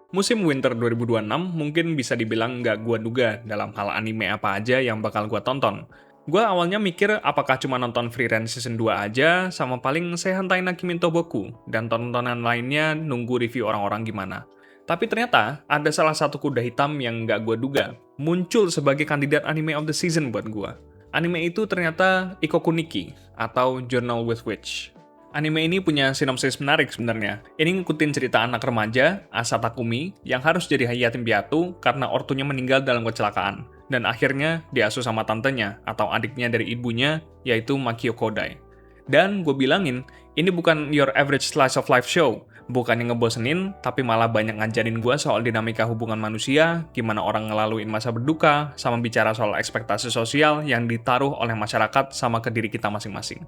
Musim Winter 2026 mungkin bisa dibilang nggak gua duga dalam hal anime apa aja yang bakal gua tonton. Gua awalnya mikir apakah cuma nonton Free Run Season 2 aja, sama paling Seihantai na Kimi to Boku, dan tontonan lainnya nunggu review orang-orang gimana. Tapi ternyata ada salah satu kuda hitam yang nggak gua duga, muncul sebagai kandidat anime of the season buat gua. Anime itu ternyata Ikoku Nikki, atau Journal with Witch. Anime ini punya sinopsis menarik sebenarnya. Ini ngikutin cerita anak remaja, Asa Takumi, yang harus jadi yatim piatu karena ortunya meninggal dalam kecelakaan. Dan akhirnya diasuh sama tantenya, atau adiknya dari ibunya, yaitu Makio Kodai. Dan gue bilangin, ini bukan your average slice of life show. Bukan yang ngebosenin, tapi malah banyak ngajarin gue soal dinamika hubungan manusia, gimana orang ngelaluin masa berduka, sama bicara soal ekspektasi sosial yang ditaruh oleh masyarakat sama ke diri kita masing-masing.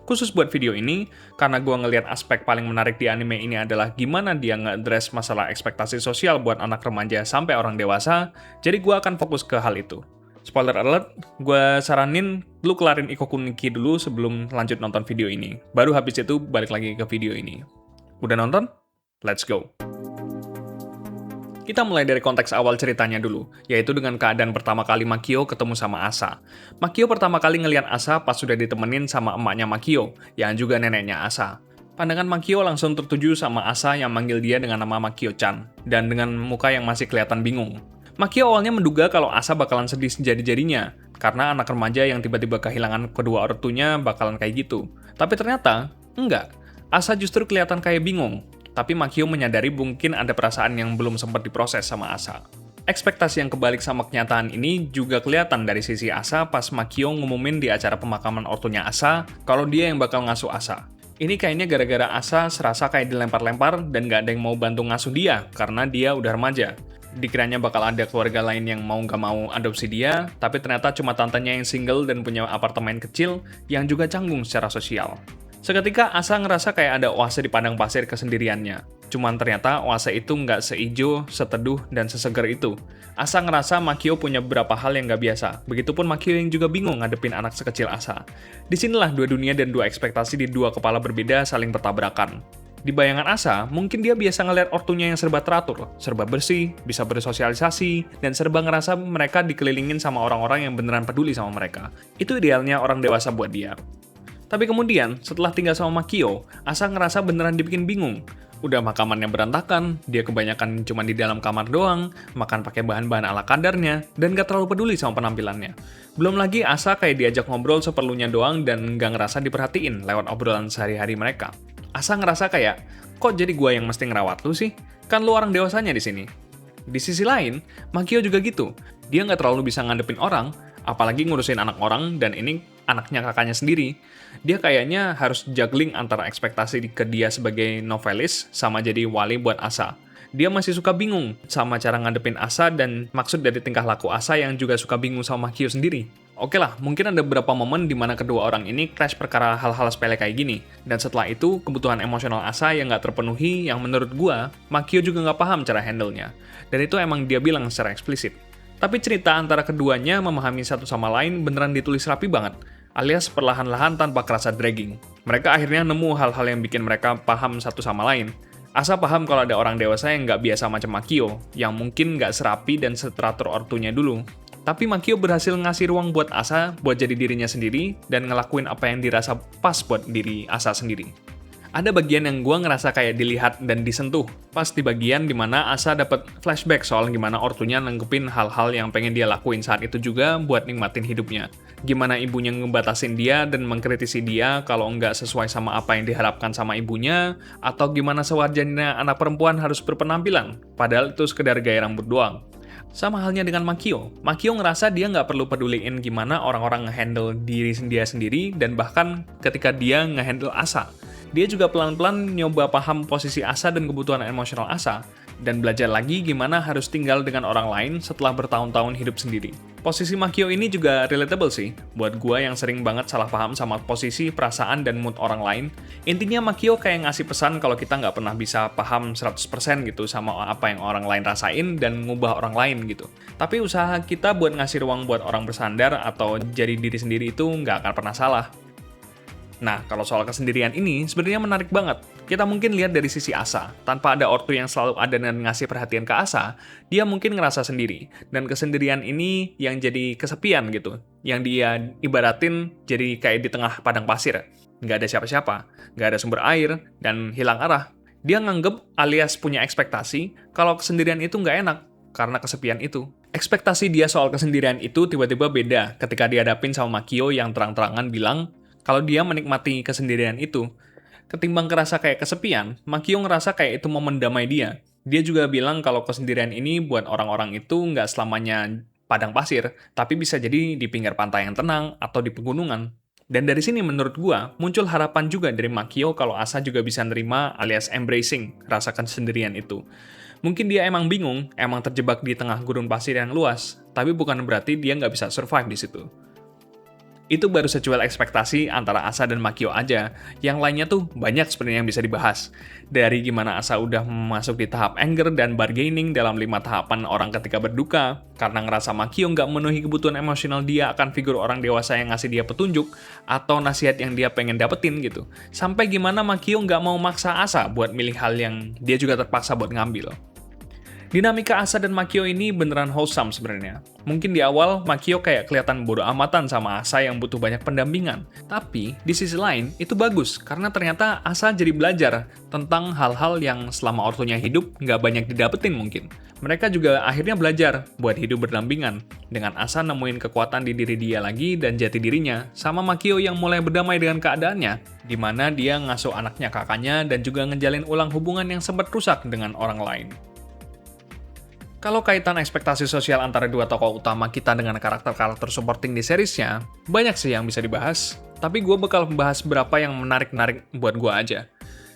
Khusus buat video ini, karena gue ngelihat aspek paling menarik di anime ini adalah gimana dia nge-address masalah ekspektasi sosial buat anak remaja sampai orang dewasa, jadi gue akan fokus ke hal itu. Spoiler alert, gue saranin lu kelarin Ikoku Nikki dulu sebelum lanjut nonton video ini. Baru habis itu balik lagi ke video ini. Udah nonton? Let's go! Kita mulai dari konteks awal ceritanya dulu, yaitu dengan keadaan pertama kali Makio ketemu sama Asa. Makio pertama kali ngelihat Asa pas sudah ditemenin sama emaknya Makio, yang juga neneknya Asa. Pandangan Makio langsung tertuju sama Asa yang manggil dia dengan nama Makio-chan, dan dengan muka yang masih kelihatan bingung. Makio awalnya menduga kalau Asa bakalan sedih sejadi-jadinya, karena anak remaja yang tiba-tiba kehilangan kedua ortunya bakalan kayak gitu. Tapi ternyata, enggak. Asa justru kelihatan kayak bingung. Tapi Makio menyadari mungkin ada perasaan yang belum sempat diproses sama Asa. Ekspektasi yang kebalik sama kenyataan ini juga kelihatan dari sisi Asa pas Makio ngumumin di acara pemakaman ortunya Asa kalau dia yang bakal ngasuh Asa. Ini kayaknya gara-gara Asa serasa kayak dilempar-lempar dan gak ada yang mau bantu ngasuh dia karena dia udah remaja. Dikiranya bakal ada keluarga lain yang mau gak mau adopsi dia, tapi ternyata cuma tantenya yang single dan punya apartemen kecil yang juga canggung secara sosial. Seketika Asa ngerasa kayak ada oase di padang pasir kesendiriannya. Cuman ternyata oase itu nggak seijo, seteduh, dan sesegar itu. Asa ngerasa Makio punya beberapa hal yang nggak biasa. Begitupun Makio yang juga bingung ngadepin anak sekecil Asa. Disinilah dua dunia dan dua ekspektasi di dua kepala berbeda saling bertabrakan. Di bayangan Asa, mungkin dia biasa ngeliat ortunya yang serba teratur, serba bersih, bisa bersosialisasi, dan serba ngerasa mereka dikelilingin sama orang-orang yang beneran peduli sama mereka. Itu idealnya orang dewasa buat dia. Tapi kemudian, setelah tinggal sama Makio, Asa ngerasa beneran dibikin bingung. Udah makamannya berantakan, dia kebanyakan cuma di dalam kamar doang, makan pakai bahan-bahan ala kadarnya, dan gak terlalu peduli sama penampilannya. Belum lagi Asa kayak diajak ngobrol seperlunya doang dan gak ngerasa diperhatiin lewat obrolan sehari-hari mereka. Asa ngerasa kayak, kok jadi gua yang mesti ngerawat lu sih? Kan lu orang dewasanya di sini. Di sisi lain, Makio juga gitu. Dia nggak terlalu bisa ngadepin orang, apalagi ngurusin anak orang, dan ini anaknya kakaknya sendiri. Dia kayaknya harus juggling antara ekspektasi ke dia sebagai novelis sama jadi wali buat Asa. Dia masih suka bingung sama cara ngadepin Asa dan maksud dari tingkah laku Asa yang juga suka bingung sama Makio sendiri. Oke lah, mungkin ada beberapa momen di mana kedua orang ini clash perkara hal-hal sepele kayak gini. Dan setelah itu, kebutuhan emosional Asa yang nggak terpenuhi yang menurut gua, Makio juga nggak paham cara handle-nya. Dan itu emang dia bilang secara eksplisit. Tapi cerita antara keduanya memahami satu sama lain beneran ditulis rapi banget, alias perlahan-lahan tanpa kerasa dragging. Mereka akhirnya nemu hal-hal yang bikin mereka paham satu sama lain. Asa paham kalau ada orang dewasa yang nggak biasa macam Makio, yang mungkin nggak serapi dan seteratur ortunya dulu. Tapi Makio berhasil ngasih ruang buat Asa buat jadi dirinya sendiri dan ngelakuin apa yang dirasa pas buat diri Asa sendiri. Ada bagian yang gue ngerasa kayak dilihat dan disentuh, pas di bagian dimana Asa dapat flashback soal gimana ortunya nanggepin hal-hal yang pengen dia lakuin saat itu juga buat nikmatin hidupnya. Gimana ibunya ngebatasin dia dan mengkritisi dia kalau nggak sesuai sama apa yang diharapkan sama ibunya, atau gimana sewajarnya anak perempuan harus berpenampilan, padahal itu sekedar gaya rambut doang. Sama halnya dengan Makio. Makio ngerasa dia nggak perlu peduliin gimana orang-orang ngehandle diri dia sendiri, dan bahkan ketika dia ngehandle Asa. Dia juga pelan-pelan nyoba paham posisi Asa dan kebutuhan emosional Asa, dan belajar lagi gimana harus tinggal dengan orang lain setelah bertahun-tahun hidup sendiri. Posisi Makio ini juga relatable sih, buat gua yang sering banget salah paham sama posisi, perasaan, dan mood orang lain. Intinya Makio kayak ngasih pesan kalau kita nggak pernah bisa paham 100% gitu sama apa yang orang lain rasain dan ngubah orang lain gitu. Tapi usaha kita buat ngasih ruang buat orang bersandar atau jadi diri sendiri itu nggak akan pernah salah. Nah, kalau soal kesendirian ini sebenarnya menarik banget. Kita mungkin lihat dari sisi Asa. Tanpa ada ortu yang selalu ada dan ngasih perhatian ke Asa, dia mungkin ngerasa sendiri. Dan kesendirian ini yang jadi kesepian gitu. Yang dia ibaratin jadi kayak di tengah padang pasir. Nggak ada siapa-siapa, nggak ada sumber air, dan hilang arah. Dia nganggep alias punya ekspektasi kalau kesendirian itu nggak enak karena kesepian itu. Ekspektasi dia soal kesendirian itu tiba-tiba beda ketika dihadapin sama Makio yang terang-terangan bilang kalau dia menikmati kesendirian itu. Ketimbang ngerasa kayak kesepian, Makio ngerasa kayak itu mau mendamai dia. Dia juga bilang kalau kesendirian ini buat orang-orang itu nggak selamanya padang pasir, tapi bisa jadi di pinggir pantai yang tenang atau di pegunungan. Dan dari sini menurut gua, muncul harapan juga dari Makio kalau Asa juga bisa nerima alias embracing rasa kesendirian itu. Mungkin dia emang bingung, emang terjebak di tengah gurun pasir yang luas, tapi bukan berarti dia nggak bisa survive di situ. Itu baru secuil ekspektasi antara Asa dan Makio aja. Yang lainnya tuh banyak sebenarnya yang bisa dibahas. Dari gimana Asa udah masuk di tahap anger dan bargaining dalam 5 tahapan orang ketika berduka, karena ngerasa Makio nggak memenuhi kebutuhan emosional dia akan figur orang dewasa yang ngasih dia petunjuk, atau nasihat yang dia pengen dapetin gitu. Sampai gimana Makio nggak mau maksa Asa buat milih hal yang dia juga terpaksa buat ngambil. Dinamika Asa dan Makio ini beneran wholesome sebenarnya. Mungkin di awal, Makio kayak kelihatan bodo amatan sama Asa yang butuh banyak pendampingan. Tapi, di sisi lain, itu bagus, karena ternyata Asa jadi belajar tentang hal-hal yang selama ortunya hidup nggak banyak didapetin mungkin. Mereka juga akhirnya belajar buat hidup berdampingan, dengan Asa nemuin kekuatan di diri dia lagi dan jati dirinya, sama Makio yang mulai berdamai dengan keadaannya, di mana dia ngasuh anaknya kakaknya dan juga ngejalin ulang hubungan yang sempat rusak dengan orang lain. Kalau kaitan ekspektasi sosial antara dua tokoh utama kita dengan karakter-karakter supporting di seriesnya, banyak sih yang bisa dibahas, tapi gue bakal membahas beberapa yang menarik-narik buat gue aja.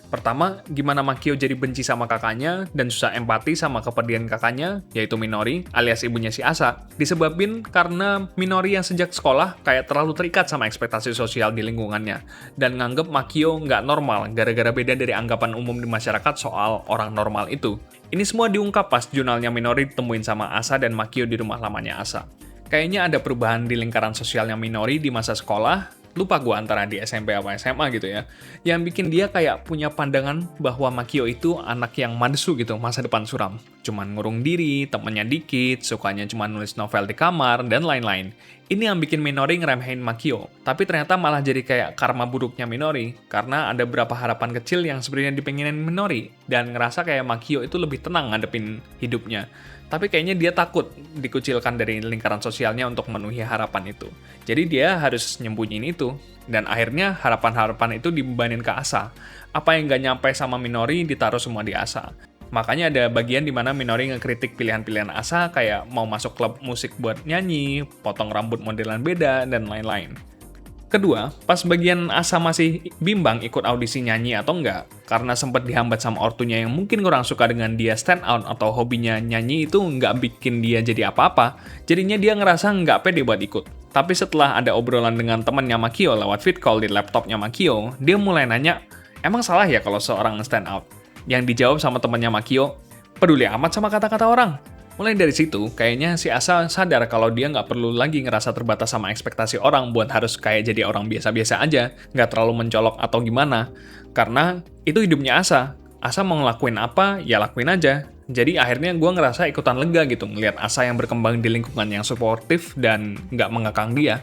Pertama, gimana Makio jadi benci sama kakaknya dan susah empati sama kepergian kakaknya, yaitu Minori, alias ibunya si Asa, disebabin karena Minori yang sejak sekolah kayak terlalu terikat sama ekspektasi sosial di lingkungannya, dan nganggep Makio nggak normal gara-gara beda dari anggapan umum di masyarakat soal orang normal itu. Ini semua diungkap pas jurnalnya Minori ditemuin sama Asa dan Makio di rumah lamanya Asa. Kayaknya ada perubahan di lingkaran sosialnya Minori di masa sekolah, lupa gue antara di SMP apa SMA gitu ya, yang bikin dia kayak punya pandangan bahwa Makio itu anak yang madesu gitu, masa depan suram. Cuman ngurung diri, temennya dikit, sukanya cuma nulis novel di kamar, dan lain-lain. Ini yang bikin Minori ngeremehin Makio, tapi ternyata malah jadi kayak karma buruknya Minori, karena ada beberapa harapan kecil yang sebenarnya dipengenin Minori, dan ngerasa kayak Makio itu lebih tenang ngadepin hidupnya. Tapi kayaknya dia takut dikucilkan dari lingkaran sosialnya untuk memenuhi harapan itu. Jadi dia harus nyembunyiin itu. Dan akhirnya harapan-harapan itu dibebanin ke Asa. Apa yang gak nyampe sama Minori ditaruh semua di Asa. Makanya ada bagian dimana Minori ngekritik pilihan-pilihan Asa kayak mau masuk klub musik buat nyanyi, potong rambut modelan beda, dan lain-lain. Kedua, pas bagian Asa masih bimbang ikut audisi nyanyi atau enggak, karena sempat dihambat sama ortunya yang mungkin kurang suka dengan dia stand out atau hobinya nyanyi itu nggak bikin dia jadi apa-apa, jadinya dia ngerasa nggak pede buat ikut. Tapi setelah ada obrolan dengan temannya Makio lewat vid call di laptopnya Makio, dia mulai nanya, emang salah ya kalau seorang stand out? Yang dijawab sama temannya Makio, peduli amat sama kata-kata orang. Mulai dari situ, kayaknya si Asa sadar kalau dia nggak perlu lagi ngerasa terbatas sama ekspektasi orang buat harus kayak jadi orang biasa-biasa aja, nggak terlalu mencolok atau gimana. Karena itu hidupnya Asa. Asa mau ngelakuin apa, ya lakuin aja. Jadi akhirnya gue ngerasa ikutan lega gitu ngeliat Asa yang berkembang di lingkungan yang suportif dan nggak mengekang dia.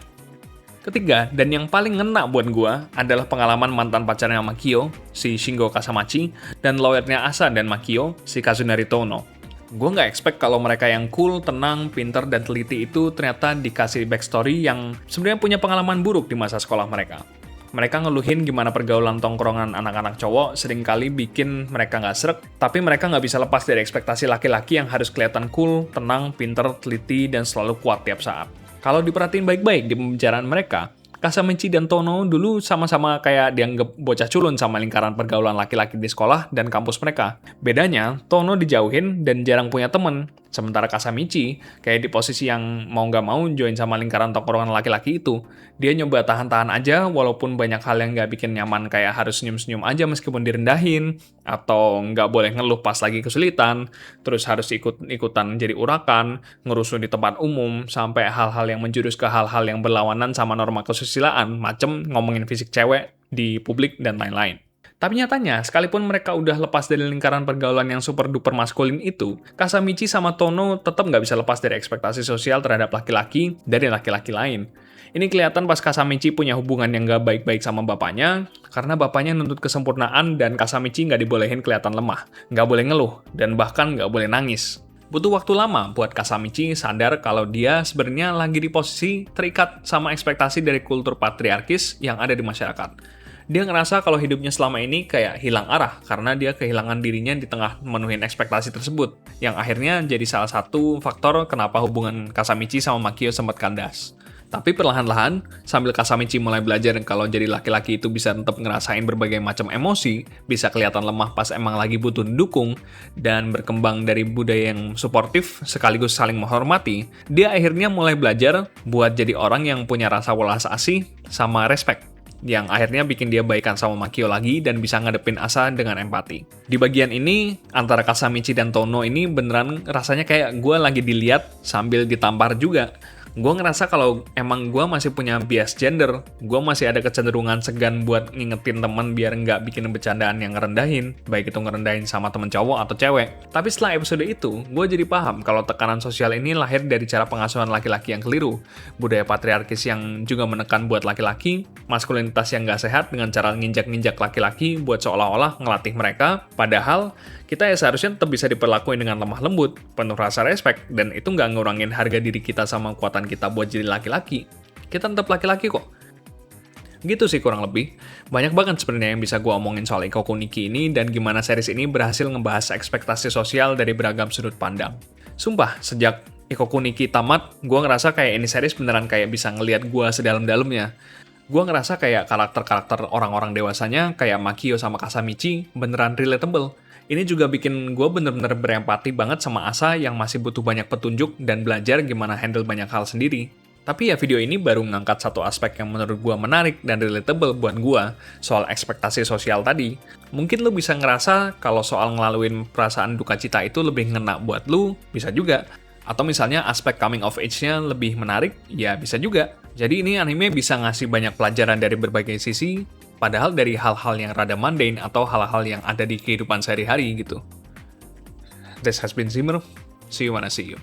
Ketiga, dan yang paling ngena buat gue, adalah pengalaman mantan pacarnya Makio, si Shingo Kasamachi, dan lawyernya Asa dan Makio, si Kazunari Tono. Gue nggak expect kalau mereka yang cool, tenang, pinter, dan teliti itu ternyata dikasih backstory yang sebenarnya punya pengalaman buruk di masa sekolah mereka. Mereka ngeluhin gimana pergaulan tongkrongan anak-anak cowok seringkali bikin mereka nggak srek, tapi mereka nggak bisa lepas dari ekspektasi laki-laki yang harus kelihatan cool, tenang, pinter, teliti, dan selalu kuat tiap saat. Kalau diperhatiin baik-baik di pembicaraan mereka, Kasamichi dan Tono dulu sama-sama kayak dianggap bocah culun sama lingkaran pergaulan laki-laki di sekolah dan kampus mereka. Bedanya, Tono dijauhin dan jarang punya temen. Sementara Kasamichi, kayak di posisi yang mau nggak mau join sama lingkaran tongkrongan laki-laki itu. Dia nyoba tahan-tahan aja, walaupun banyak hal yang nggak bikin nyaman, kayak harus senyum-senyum aja meskipun direndahin, atau nggak boleh ngeluh pas lagi kesulitan, terus harus ikut-ikutan jadi urakan, ngerusuh di tempat umum, sampai hal-hal yang menjurus ke hal-hal yang berlawanan sama norma kesusilaan, macem ngomongin fisik cewek. di publik, dan lain-lain. Tapi nyatanya, sekalipun mereka udah lepas dari lingkaran pergaulan yang super duper maskulin itu, Kasamichi sama Tono tetap nggak bisa lepas dari ekspektasi sosial terhadap laki-laki dari laki-laki lain. Ini kelihatan pas Kasamichi punya hubungan yang nggak baik-baik sama bapaknya, karena bapaknya nuntut kesempurnaan dan Kasamichi nggak dibolehin kelihatan lemah, nggak boleh ngeluh, dan bahkan nggak boleh nangis. Butuh waktu lama buat Kasamichi sadar kalau dia sebenarnya lagi di posisi terikat sama ekspektasi dari kultur patriarkis yang ada di masyarakat. Dia ngerasa kalau hidupnya selama ini kayak hilang arah karena dia kehilangan dirinya di tengah memenuhi ekspektasi tersebut, yang akhirnya jadi salah satu faktor kenapa hubungan Kasamichi sama Makio sempat kandas. Tapi perlahan-lahan, sambil Kasamichi mulai belajar kalau jadi laki-laki itu bisa tetap ngerasain berbagai macam emosi, bisa kelihatan lemah pas emang lagi butuh dukung, dan berkembang dari budaya yang suportif sekaligus saling menghormati, dia akhirnya mulai belajar buat jadi orang yang punya rasa welas asih sama respect, yang akhirnya bikin dia baikan sama Makio lagi dan bisa ngadepin Asa dengan empati. Di bagian ini, antara Kasamichi dan Tono ini beneran rasanya kayak gue lagi dilihat sambil ditampar juga. Gue ngerasa kalau emang gue masih punya bias gender, gue masih ada kecenderungan segan buat ngingetin temen biar nggak bikin bercandaan yang ngerendahin, baik itu ngerendahin sama temen cowok atau cewek. Tapi setelah episode itu, gue jadi paham kalau tekanan sosial ini lahir dari cara pengasuhan laki-laki yang keliru, budaya patriarkis yang juga menekan buat laki-laki, maskulinitas yang nggak sehat dengan cara nginjak-nginjak laki-laki buat seolah-olah ngelatih mereka, padahal kita ya seharusnya tetap bisa diperlakuin dengan lemah lembut, penuh rasa respect, dan itu nggak ngurangin harga diri kita sama kekuatan kita buat jadi laki-laki. Kita tetap laki-laki kok. Gitu sih kurang lebih. Banyak banget sebenarnya yang bisa gue omongin soal Ikoku Nikki ini dan gimana series ini berhasil ngebahas ekspektasi sosial dari beragam sudut pandang. Sumpah, sejak Ikoku Nikki tamat, gue ngerasa kayak ini series beneran kayak bisa ngelihat gue sedalam-dalamnya. Gue ngerasa kayak karakter-karakter orang-orang dewasanya, kayak Makio sama Kasamichi, beneran relatable. Ini juga bikin gue bener-bener berempati banget sama Asa yang masih butuh banyak petunjuk dan belajar gimana handle banyak hal sendiri. Tapi ya video ini baru ngangkat satu aspek yang menurut gue menarik dan relatable buat gue, soal ekspektasi sosial tadi. Mungkin lu bisa ngerasa kalau soal ngelaluin perasaan duka cita itu lebih ngena buat lu, bisa juga. Atau misalnya aspek coming of age-nya lebih menarik, ya bisa juga. Jadi ini anime bisa ngasih banyak pelajaran dari berbagai sisi, padahal dari hal-hal yang rada mundane atau hal-hal yang ada di kehidupan sehari-hari gitu. This has been Zimmer. See you when I see you.